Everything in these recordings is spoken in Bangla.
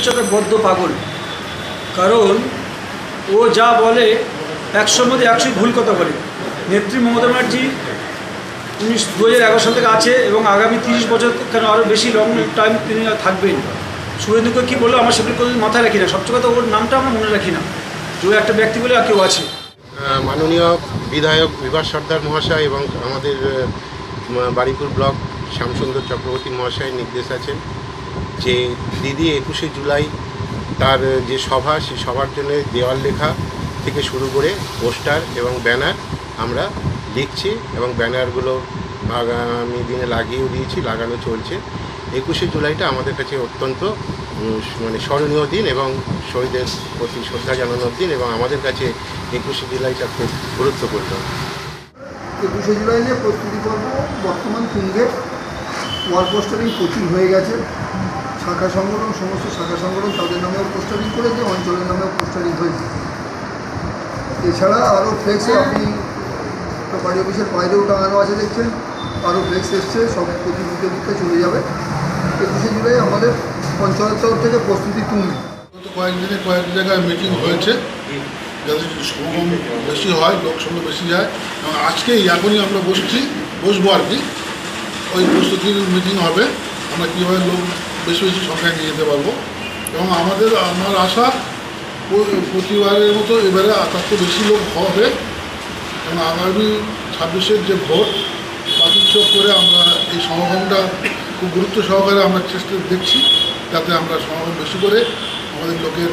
হচ্ছে একটা বদ্ধ পাগল। কারণ ও যা বলে 100-র মধ্যে 100 ভুল কথা বলে। নেত্রী মমতা ব্যানার্জি 2011 সাল থেকে আছে এবং আগামী 30 বছর কেন আরও বেশি লং টাইম তিনি থাকবেন। শুভেন্দুকে কী বললো আমরা সেগুলো কোনো মাথায় রাখি না, সবচেয়ে কথা ওর নামটা আমরা মনে রাখি না যে ও একটা ব্যক্তি বলে আর কেউ আছে। মাননীয় বিধায়ক বিভাস সর্দার মহাশয় এবং আমাদের বারুইপুর ব্লক শ্যামসুন্দর চক্রবর্তী মহাশয়ের নির্দেশ আছে যে দিদি 21শে জুলাই তার যে সভা, সেই সভার জন্য দেওয়াল লেখা থেকে শুরু করে পোস্টার এবং ব্যানার আমরা লিখছি এবং ব্যানারগুলো আগামী দিনে লাগিয়েও দিয়েছি, লাগানো চলছে। 21শে জুলাইটা আমাদের কাছে অত্যন্ত স্মরণীয় দিন এবং শহীদের প্রতি শ্রদ্ধা জানানোর দিন এবং আমাদের কাছে 21শে জুলাইটা খুব গুরুত্বপূর্ণ। 21শে জুলাই নিয়ে প্রস্তুতি পর্ব বর্তমান তুঙ্গে। ওয়াল পোস্টারিং প্রচুর হয়ে গেছে। শাখা সংগঠন, সমস্ত শাখা সংগঠন তাদের নামেও পোস্টারিং করেছে, অঞ্চলের নামেও পোস্টারিং হয়েছে। এছাড়া আরও ফ্লেক্স আপনি পার্টি অফিসের বাইরেও টাঙানো আছে দেখছেন, আরও ফ্লেক্স এসছে, সব প্রতি বুথে বুথে চলে যাবে। 21শে জুলাই আমাদের পঞ্চায়েত তরফ থেকে প্রস্তুতি তুঙ্গে। কয়েকদিনে কয়েক জায়গায় মিটিং হয়েছে যাতে সমাগম বেশি হয়, লোকসংখ্যা বেশি যায় এবং আজকেই এখনই আমরা বসবো আর কি, ওই প্রস্তুতির মিটিং হবে আমরা কীভাবে লোক বেশি বেশি সংখ্যায় নিয়ে যেতে পারবো। এবং আমার আশা প্রতিবারের মতো এবারে তার বেশি লোক হবে এবং আগামী 26-এর যে ভোট বাতিল করে আমরা এই সমাগমটা খুব গুরুত্ব সহকারে আমরা চেষ্টা দেখছি যাতে আমরা সমাগম বেশি করে আমাদের লোকের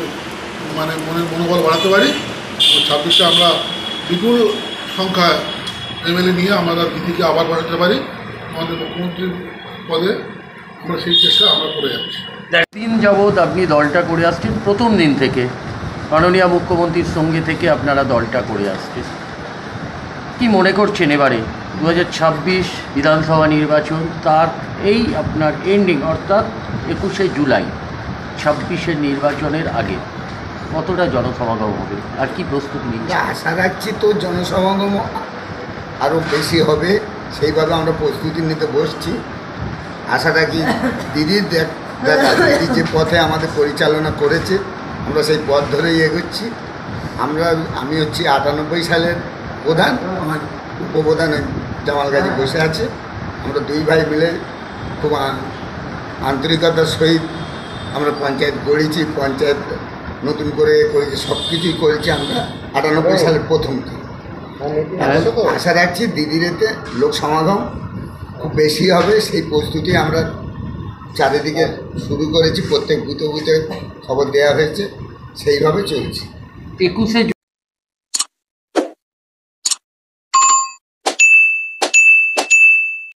মনের মনোবল বাড়াতে পারি। 26-এ আমরা বিপুল সংখ্যায় এমএলএ নিয়ে আমরা দিদিকে আবার বাড়াতে পারি আমাদের মুখ্যমন্ত্রীর পদে, আমরা সেই চেষ্টা আমরা করে যাচ্ছি। দিন যাবৎ আপনি দলটা করে আসছেন, প্রথম দিন থেকে মাননীয় মুখ্যমন্ত্রীর সঙ্গে থেকে আপনারা দলটা করে আসছেন। কি মনে করছেন এবারে 2026 বিধানসভা নির্বাচন, তার এই আপনার এন্ডিং অর্থাৎ 21শে জুলাই 26-এর নির্বাচনের আগে কতটা জনসমাগম হবে আর কি প্রস্তুতি নিচ্ছে? আশা রাখছি তো জনসমাগম আরও বেশি হবে, সেইভাবে আমরা প্রস্তুতি নিতে বসছি। আশা রাখি দিদির দিদি যে পথে আমাদের পরিচালনা করেছে আমরা সেই পথ ধরেই এগোচ্ছি। আমি হচ্ছি 98 সালের প্রধান, আমার উপপ্রধান জামাল গাজী বসে আছে। আমরা দুই ভাই মিলে খুব আন্তরিকতার সহিত আমরা পঞ্চায়েত গড়েছি, পঞ্চায়েত নতুন করে করেছি, সব কিছুই করেছি আমরা 98 সালের প্রথম থেকে। আশা রাখছি দিদির এতে লোক সমাগম খুব বেশি হবে, সেই প্রস্তুতি আমরা চারিদিকে শুরু করেছি, প্রত্যেক বুথে বুথে খবর দেওয়া হয়েছে, সেইভাবে চলছে। 21শে